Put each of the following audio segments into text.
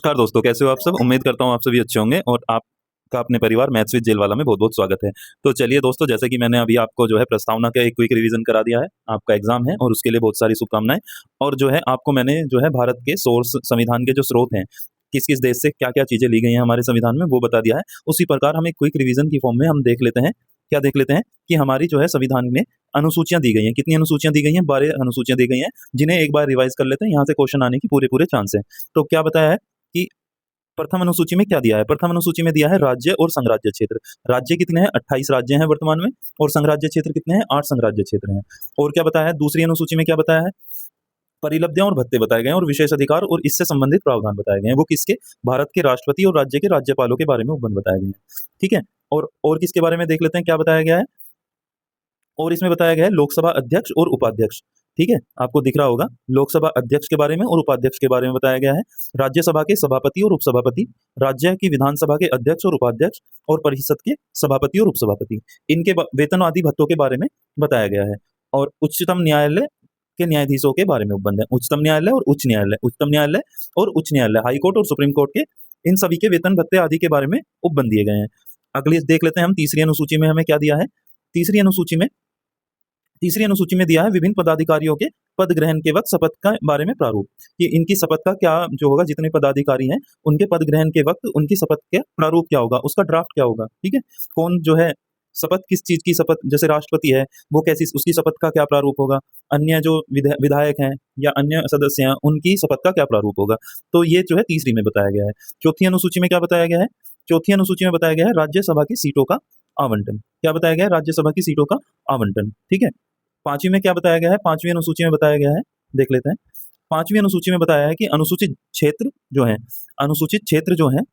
नमस्कार दोस्तों, कैसे हो आप सब? उम्मीद करता हूँ आप सभी अच्छे होंगे और आपका अपने परिवार मैथ्स विद जेलवाला में बहुत-बहुत स्वागत है। तो चलिए दोस्तों, जैसे कि मैंने अभी आपको जो है प्रस्तावना का एक क्विक रिवीजन करा दिया है, आपका एग्ज़ाम है और उसके लिए बहुत सारी शुभकामनाएँ। और जो है आपको मैंने जो है भारत के सोर्स संविधान के जो स्रोत हैं, किस-किस देश से क्या-क्या चीज़ें ली गई हैं हमारे संविधान में, वो बता दिया है। उसी प्रकार हम एक क्विक रिवीजन की फॉर्म में हम देख लेते हैं, क्या देख लेते हैं कि हमारी जो है संविधान में अनुसूचियाँ दी गई हैं। कितनी अनुसूचियाँ दी गई हैं? 12 अनुसूचियाँ दी गई हैं, जिन्हें एक बार रिवाइज़ कर लेते हैं, यहाँ से क्वेश्चन आने की पूरे-पूरे चांस हैं। तो क्या बताया है कि प्रथम अनुसूची में क्या दिया है? प्रथम अनुसूची में दिया है राज्य और संघराज्य क्षेत्र। राज्य कितने हैं? 28 राज्य हैं वर्तमान में और संघराज्य क्षेत्र कितने हैं? 8 संघराज्य क्षेत्र हैं। और क्या बताया है? दूसरी अनुसूची में क्या बताया है? परिलब्धियाँ और भत्ते बताए गए हैं और विशेष अधिकार और इससे संबंधित प्रावधान बताए गए हैं। वो किसके? भारत के राष्ट्रपति और राज्य के राज्यपालों के बारे में उपबंध बताए गए हैं। ठीक है? और किसके बारे में देख लेते हैं क्या बताया गया है? और इसमें बताया गया है लोकसभा अध्यक्ष और उपाध्यक्ष। ठीक है? आपको दिख रहा होगा लोकसभा अध्यक्ष के बारे में और उपाध्यक्ष के बारे में बताया गया है। राज्यसभा के सभापति और उपसभापति, राज्य की विधानसभा के अध्यक्ष और उपाध्यक्ष और परिषद के सभापति और उपसभापति। इनके वेतन आदि भत्तों के बारे में बताया गया है। और उच्चतम न्यायालय के न्यायाधीशों के बारे में उपबंध है। उच्चतम न्यायालय और उच्च न्यायालय, उच्चतम न्यायालय और उच्च न्यायालय, हाई कोर्ट और सुप्रीम कोर्ट के इन सभी के वेतन भत्ते आदि के बारे में उपबंध दिए गए हैं। अगली देख लेते हैं हम तीसरी अनुसूची में हमें क्या दिया है। तीसरी अनुसूची में तीसरी अनुसूची में दिया है विभिन्न पदाधिकारियों के पद ग्रहण के वक्त शपथ का बारे में प्रारूप, कि इनकी शपथ का क्या जो होगा, जितने पदाधिकारी हैं उनके पद ग्रहण के वक्त उनकी शपथ के प्रारूप क्या होगा, उसका ड्राफ्ट क्या होगा। ठीक है? कौन जो है शपथ किस चीज की शपथ, जैसे राष्ट्रपति है वो कैसी, उसकी शपथ का क्या प्रारूप होगा, अन्य जो विधायक हैं या अन्य सदस्य हैं उनकी शपथ का क्या प्रारूप होगा। तो ये जो है तीसरी में बताया गया है। चौथी अनुसूची में क्या बताया गया है? चौथी अनुसूची में बताया गया है राज्यसभा की सीटों का आवंटन। क्या बताया गया है? राज्यसभा की सीटों का आवंटन। ठीक है? पांचवी में क्या बताया गया है? पांचवी अनुसूची में बताया गया है, देख लेते हैं। पांचवी अनुसूची में बताया है कि अनुसूचित क्षेत्र जो है, अनुसूचित क्षेत्र जो है,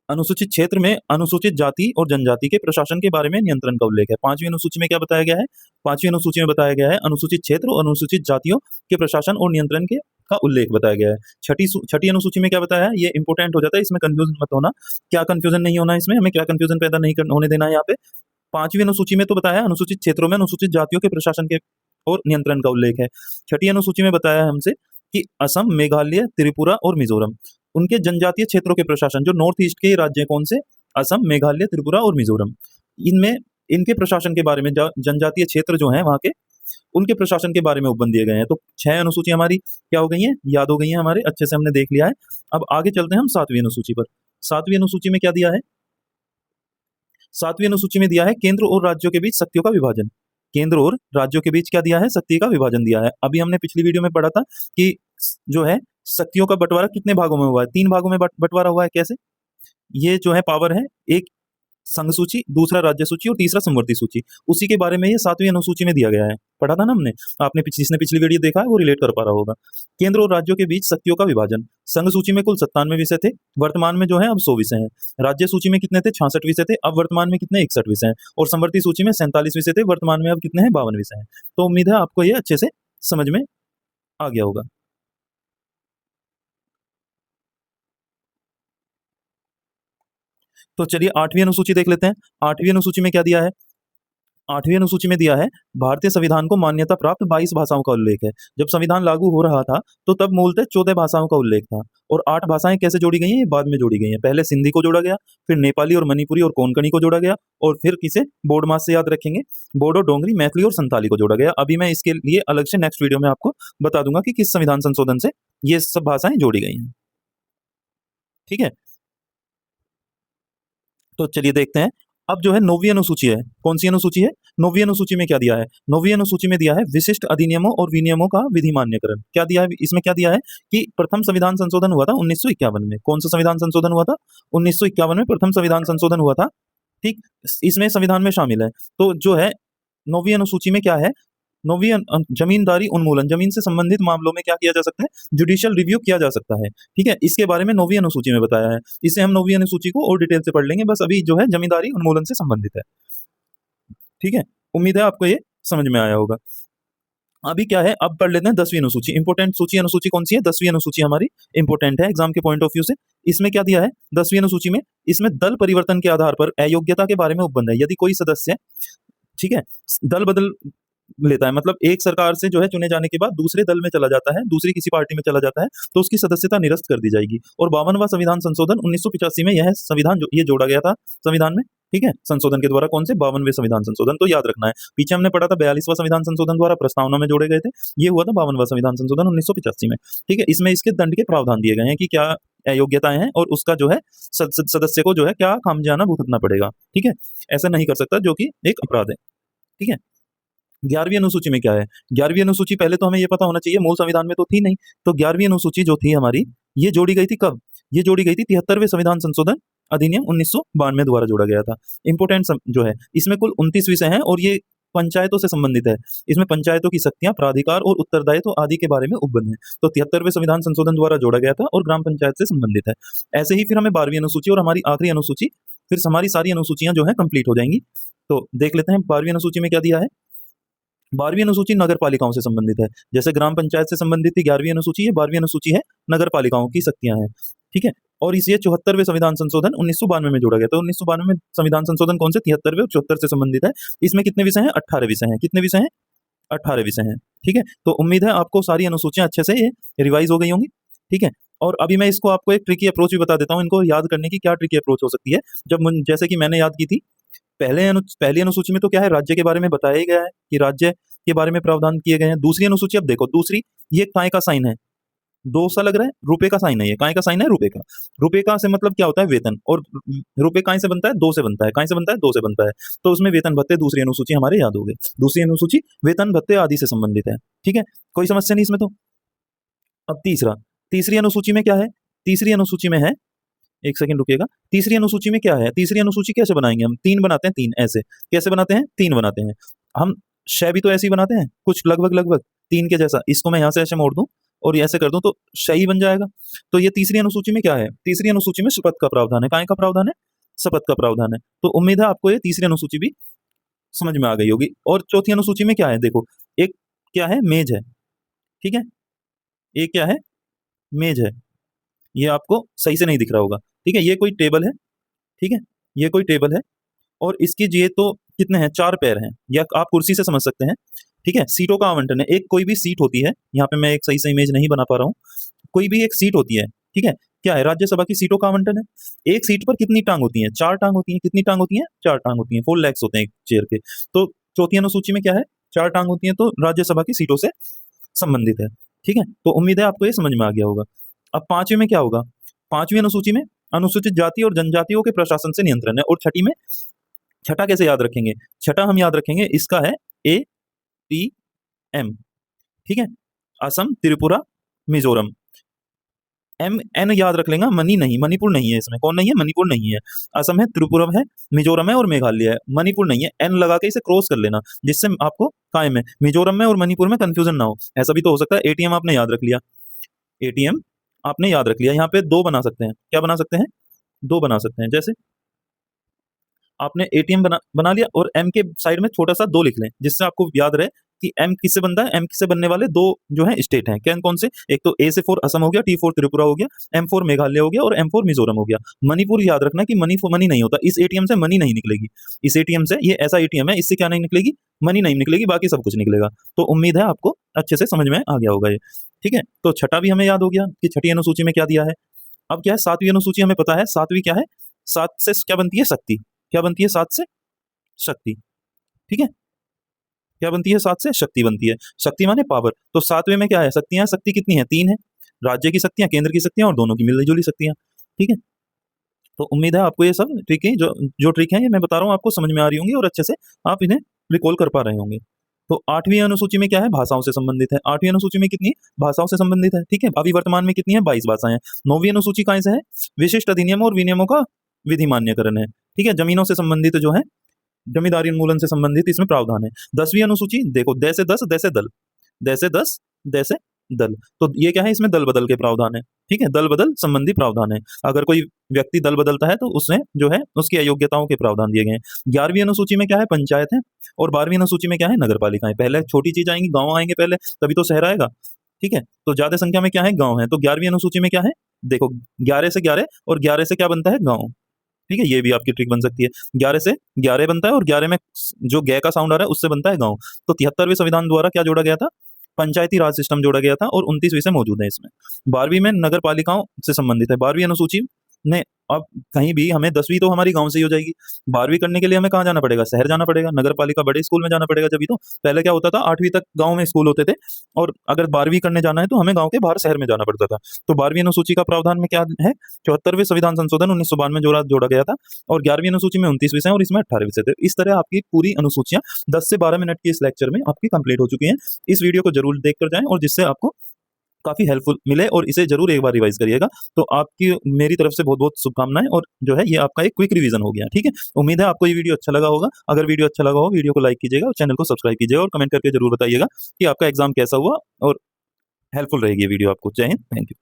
अनुसूचित क्षेत्र में अनुसूचित जाति और जनजाति के प्रशासन के बारे में नियंत्रण का उल्लेख है। पांचवी अनुसूची में क्या बताया गया है? पांचवी अनुसूची में बताया गया है अनुसूचित क्षेत्र और अनुसूचित जातियों के प्रशासन और नियंत्रण के का उल्लेख बताया गया है। छठी अनुसूची में क्या बताया है? ये इंपोर्टेंट हो जाता है, इसमें कंफ्यूजन मत होना। क्या कंफ्यूजन नहीं होना इसमें, हमें क्या कंफ्यूजन पैदा नहीं होने देना है यहाँ पे। पांचवी अनुसूची में तो बताया है अनुसूचित क्षेत्रों में अनुसूचित जातियों के प्रशासन के और नियंत्रण का उल्लेख है। छठी अनुसूची में बताया है हमसे कि असम, मेघालय, त्रिपुरा और मिजोरम, उनके जनजातीय क्षेत्रों के प्रशासन, जो नॉर्थ ईस्ट के राज्य कौन से, असम, मेघालय, त्रिपुरा और मिजोरम, इनमें इनके प्रशासन के बारे में, जनजातीय क्षेत्र जो है वहां के, उनके प्रशासन के बारे में उपबंध दिए गए हैं। तो 6 अनुसूची हमारी क्या हो गई है, याद हो गई है हमारे, अच्छे से हमने देख लिया है। अब आगे चलते हैं हम 7वीं अनुसूची पर। 7वीं अनुसूची में क्या दिया है? 7वीं अनुसूची में दिया है केंद्र और राज्यों के बीच शक्तियों का विभाजन। केंद्र और राज्यों के बीच क्या दिया है? शक्ति का विभाजन दिया है। अभी हमने पिछली वीडियो में पढ़ा था कि जो है शक्तियों का बंटवारा कितने भागों में हुआ है? 3 भागों में बंटवारा हुआ है। कैसे? ये जो है पावर है, एक संघ सूची, दूसरा राज्य सूची और तीसरा समवर्ती सूची। उसी के बारे में ये 7वीं अनुसूची में दिया गया है। पढ़ा था ना हमने, आपने जिसने पिछली वीडियो देखा है वो रिलेट कर पा रहा होगा। केंद्र और राज्यों के बीच शक्तियों का विभाजन। संघ सूची में कुल 97 विषय थे, वर्तमान में जो है अब 100 विषय हैं। राज्य सूची में कितने थे? 66 विषय थे, अब वर्तमान में कितने? 61 विषय हैं। और समवर्ती सूची में 47 विषय थे, वर्तमान में अब कितने हैं? 52 विषय हैं। तो उम्मीद है आपको ये अच्छे से समझ में आ गया होगा। तो चलिए 8वीं अनुसूची देख लेते हैं। 8वीं अनुसूची में क्या दिया है? 8वीं अनुसूची में दिया है भारतीय संविधान को मान्यता प्राप्त 22 भाषाओं का उल्लेख है। जब संविधान लागू हो रहा था तो तब मूलतः 14 भाषाओं का उल्लेख था और 8 भाषाएं कैसे जोड़ी गई हैं? ये बाद में जोड़ी गई हैं। पहले सिंधी को जोड़ा गया, फिर नेपाली और मणिपुरी और कोंकणी को जोड़ा गया, और फिर किसे बोर्ड मास से याद रखेंगे? बोडो, डोंगरी, मैथिली और संताली को जोड़ा गया। अभी मैं इसके लिए अलग से नेक्स्ट वीडियो में आपको बता दूंगा कि किस संविधान संशोधन से ये सब भाषाएं जोड़ी गई हैं। ठीक है? तो चलिए देखते हैं। अब जो है 9वीं अनुसूची है। कौन सी अनुसूची है? 9वीं अनुसूची में क्या दिया है? 9वीं अनुसूची में दिया है विशिष्ट अधिनियमों और विनियमों का विधि मान्यकरण। क्या दिया है इसमें? क्या दिया है कि प्रथम संविधान संशोधन हुआ था 1951 में। कौन सा संविधान संशोधन हुआ था? 1951 में प्रथम संविधान संशोधन हुआ था। ठीक, इसमें संविधान में शामिल है। तो जो है 9वीं अनुसूची में क्या है? 9वीं जमींदारी उन्मूलन, जमीन से संबंधित मामलों में क्या किया जा सकता है? जुडिशियल रिव्यू किया जा सकता है। ठीक है, इसके बारे में 9वीं अनुसूची में बताया है। इसे हम 9वीं अनुसूची को और डिटेल से पढ़ लेंगे, बस अभी जो है जमींदारी उन्मूलन से संबंधित है। ठीक है, उम्मीद है आपको ये समझ में आया होगा। अभी क्या है, अब पढ़ लेते हैं 10वीं अनुसूची। इंपोर्टेंट सूची, अनुसूची कौन सी है? 10वीं अनुसूची हमारी इंपोर्टेंट है एग्जाम के पॉइंट ऑफ व्यू से। इसमें क्या दिया है 10वीं अनुसूची में? इसमें दल परिवर्तन के आधार पर अयोग्यता के बारे में उपबंध है। यदि कोई सदस्य, ठीक है, दल बदल लेता है, मतलब एक सरकार से जो है चुने जाने के बाद दूसरे दल में चला जाता है, दूसरी किसी पार्टी में चला जाता है, तो उसकी सदस्यता निरस्त कर दी जाएगी। और 52वां संविधान संशोधन 1985 में यह संविधान ये जोड़ा गया था संविधान में, ठीक है, संशोधन के द्वारा। कौन से? 52वें संविधान संशोधन, तो याद रखना है। पीछे हमने पढ़ा था 42वां संविधान संशोधन द्वारा प्रस्तावना में जोड़े गए थे, ये हुआ था 52वां संविधान संशोधन 1985 में, ठीक है। इसमें इसके दंड के प्रावधान दिए गए हैं कि क्या अयोग्यताएं हैं और उसका जो है सदस्य को जो है क्या खामियाजा भुगतना पड़ेगा, ठीक है। ऐसा नहीं कर सकता, जो कि एक अपराध है, ठीक है। 11वीं अनुसूची में क्या है? 11वीं अनुसूची पहले तो हमें ये पता होना चाहिए, मूल संविधान में तो थी नहीं, तो 11वीं अनुसूची जो थी हमारी, ये जोड़ी गई थी कब? ये जोड़ी गई थी 73वें संविधान संशोधन अधिनियम 1992 द्वारा जोड़ा गया था। इंपोर्टेंट जो है, इसमें कुल 29 विषय हैं और ये पंचायतों से संबंधित है। इसमें पंचायतों की शक्तियां, प्राधिकार और उत्तरदायित्व आदि के बारे में उपबंध है। तो 73वें संविधान संशोधन द्वारा जोड़ा गया था और ग्राम पंचायत से संबंधित है। ऐसे ही फिर हमें 12वीं अनुसूची और हमारी आखिरी अनुसूची, फिर हमारी सारी अनुसूचियां जो है कंप्लीट हो जाएंगी। तो देख लेते हैं 12वीं अनुसूची में क्या दिया है। 12वीं अनुसूची नगर पालिकाओं से संबंधित है। जैसे ग्राम पंचायत से संबंधित थी 11वीं अनुसूची, ये 12वीं अनुसूची है, नगर पालिकाओं की शक्तियां हैं, ठीक है। और इस ये 74वें संविधान संशोधन 1992 में जोड़ा गया। तो 1992 में संविधान संशोधन कौन से? 73वें और 74 से संबंधित है। इसमें कितने विषय हैं? 18 विषय हैं। कितने विषय हैं? 18 विषय हैं, ठीक है। तो उम्मीद है आपको सारी अनुसूचियां अच्छे से ये रिवाइज हो गई होंगी, ठीक है। और अभी मैं इसको आपको एक ट्रिकी अप्रोच भी बता देता हूँ, इनको याद करने की क्या ट्रिकी अप्रोच हो सकती है। जैसे कि मैंने याद की थी, पहली अनुसूची में तो क्या है, राज्य के बारे में बताया ही गया है कि राज्य के बारे में प्रावधान किए गए हैं। दूसरी अनुसूची, अब देखो दूसरी, ये काय का साइन है, दो सा लग रहा है, रुपए का साइन है, ये काय का साइन है, रुपए का। रुपए का से मतलब क्या होता है? वेतन। और रुपए काय से बनता है? दो से बनता है। काय से बनता है? दो से बनता है। तो उसमें वेतन भत्ते दूसरी अनुसूची हमारे याद हो गए। दूसरी अनुसूची वेतन भत्ते आदि से संबंधित है, ठीक है, कोई समस्या नहीं इसमें। तो अब तीसरी अनुसूची में क्या है? तीसरी अनुसूची में है, एक सेकंड रुकिएगा, तीसरी अनुसूची में क्या है? तीसरी अनुसूची कैसे बनाएंगे हम? तीन बनाते हैं, तीन ऐसे कैसे बनाते हैं? तीन बनाते हैं हम। शय भी तो ऐसे ही बनाते हैं, कुछ लगभग तीन के जैसा। इसको मैं यहां से ऐसे मोड़ दूं और ऐसे कर दूं तो शय बन जाएगा। तो ये तीसरी अनुसूची में क्या है? तीसरी अनुसूची में शपथ का प्रावधान है। काय का प्रावधान है? शपथ का प्रावधान है। तो उम्मीद है आपको ये तीसरी अनुसूची भी समझ में आ गई होगी। और चौथी अनुसूची में क्या है? देखो, एक क्या है? मेज है, ठीक है, एक क्या है? मेज है। ये आपको सही से नहीं दिख रहा होगा, ठीक है, ये कोई टेबल है, ठीक है, ये कोई टेबल है और इसकी ये तो कितने हैं? चार पैर हैं, या आप कुर्सी से समझ सकते हैं, ठीक है। सीटों का आवंटन है, एक कोई भी सीट होती है, यहाँ पे मैं एक सही से इमेज नहीं बना पा रहा हूँ, कोई भी एक सीट होती है, ठीक है, क्या है? राज्यसभा की सीटों का आवंटन है। एक सीट पर कितनी टांग होती है? चार टांग होती है। कितनी टांग होती है? चार टांग होती है। 4 लेग्स होते हैं एक चेयर के। तो चौथी अनुसूची में क्या है? चार टांग होती है, तो राज्यसभा की सीटों से संबंधित है, ठीक है। तो उम्मीद है आपको ये समझ में आ गया होगा। अब पांचवी में क्या होगा? पांचवी अनुसूची में अनुसूचित जाति और जनजातियों के प्रशासन से नियंत्रण है। और छठी में, छठा कैसे याद रखेंगे? छठा हम याद रखेंगे, इसका है ATM, ठीक है, असम, त्रिपुरा, मिजोरम। MN याद रख लेंगे, मनी नहीं, मणिपुर नहीं है इसमें। कौन नहीं है? मणिपुर नहीं है। असम है, त्रिपुरा है, मिजोरम है और मेघालय है। मणिपुर नहीं है। N लगा के इसे क्रॉस कर लेना, जिससे आपको कायम है मिजोरम में और मणिपुर में कंफ्यूजन ना हो। ऐसा भी तो हो सकता है ATM आपने याद रख लिया, ATM आपने याद रख लिया, यहाँ पे दो बना सकते हैं। क्या बना सकते हैं? दो बना सकते हैं। जैसे आपने ATM बना लिया और M के साइड में छोटा सा दो लिख लें, जिससे आपको याद रहे कि M किससे बनता है। M किससे बनने वाले दो जो है स्टेट हैं, क्या कौन से? एक तो A से 4 असम हो गया, T 4 त्रिपुरा हो गया, M 4 मेघालय हो गया और M 4 मिजोरम हो गया। मणिपुर याद रखना कि मनी नहीं होता, इस ATM से मनी नहीं निकलेगी। इस ATM से, ये ऐसा ATM है, इससे क्या नहीं निकलेगी? मनी नहीं निकलेगी, बाकी सब कुछ निकलेगा। तो उम्मीद है आपको अच्छे से समझ में आ गया होगा ये, ठीक है। तो छठा भी हमें याद हो गया कि छठी अनुसूची में क्या दिया है। अब क्या है? सातवीं अनुसूची हमें पता है, सातवीं क्या है? सात से क्या बनती है? शक्ति। क्या बनती है? सात से शक्ति, ठीक है, क्या बनती है? सात से शक्ति बनती है। शक्ति माने पावर। तो सातवें में क्या है? शक्तियां। शक्ति कितनी है? तीन है, राज्य की शक्तियां, केंद्र की शक्तियां और दोनों की मिली जुली शक्तियां, ठीक है। तो उम्मीद है आपको ये सब ट्रिक है, जो ट्रिक है ये मैं बता रहा हूँ आपको समझ में आ रही होंगी और अच्छे से आप इन्हें रिकॉल कर पा रहे होंगे। तो आठवीं अनुसूची में क्या है? भाषाओं से संबंधित है। आठवीं अनुसूची में कितनी? भाषाओं से संबंधित है, ठीक है। अभी वर्तमान में कितनी है? 22 भाषाएं हैं। नौवीं अनुसूची कहाँ से है? विशिष्ट अधिनियम और विनियमों का विधि मान्यकरण है, ठीक है। जमीनों से संबंधित जो है, जमींदारी उन्मूलन से संबंधित इसमें प्रावधान है। 10वीं अनुसूची देखो, द से 10, द से दल, द से 10, द से दल। तो ये क्या है? इसमें दल बदल के प्रावधान है, ठीक है, दल बदल संबंधी प्रावधान है। अगर कोई व्यक्ति दल बदलता है तो उसमें जो है उसकी अयोग्यताओं के प्रावधान दिए गए हैं। 11वीं अनुसूची में क्या है? पंचायत है। और 12वीं अनुसूची में क्या है? नगर पालिकाएं। पहले छोटी चीज आएंगी, गांव आएंगे पहले, तभी तो शहर आएगा, ठीक है। तो ज्यादा संख्या में क्या है? गांव है। तो 11वीं अनुसूची में क्या है? देखो, 11 से 11 और 11 से क्या बनता है? गांव, ठीक है, ये भी आपकी ट्रिक बन सकती है। 11 से 11 बनता है और 11 में जो ग का साउंड आ रहा है उससे बनता है गाँव। तो 73वें संविधान द्वारा क्या जोड़ा गया था? पंचायती राज सिस्टम जोड़ा गया था और 29 विषय मौजूद है इसमें। 12वीं में नगर पालिकाओं से संबंधित है। 12वीं अनुसूची ने अब कहीं भी हमें 10वीं तो हमारी गाँव से ही हो जाएगी। 12वीं करने के लिए हमें कहाँ जाना पड़ेगा? शहर जाना पड़ेगा, नगर पालिका बड़े स्कूल में जाना पड़ेगा जभी तो। पहले क्या होता था 8वीं तक गाँव में स्कूल होते थे और अगर 12वीं करने जाना है तो हमें गाँव के बाहर शहर में जाना पड़ता था। तो 12वीं अनुसूची का प्रावधान में क्या है? 74वें संविधान संशोधन 1992 में जोड़ा गया था और 11वीं अनुसूची में 29 विषय और इसमें 18 विषय थे। इस तरह आपकी पूरी अनुसूचियां 10 से 12 मिनट की इस लेक्चर में आपकी कंप्लीट हो चुकी हैं। इस वीडियो को जरूर देख कर जाएं और जिससे आपको काफ़ी हेल्पफुल मिले और इसे ज़रूर एक बार रिवाइज़ करिएगा। तो आपकी मेरी तरफ से बहुत-बहुत शुभकामनाएँ और जो है ये आपका एक क्विक रिवीजन हो गया, ठीक है? उम्मीद है आपको ये वीडियो अच्छा लगा होगा। अगर वीडियो अच्छा लगा हो, वीडियो को लाइक कीजिएगा और चैनल को सब्सक्राइब कीजिएगा और कमेंट करके ज़रूर बताइएगा कि आपका एग्ज़ाम कैसा हुआ और हेल्पफुल रहेगी ये वीडियो आपको। जय हिंद, थैंक यू।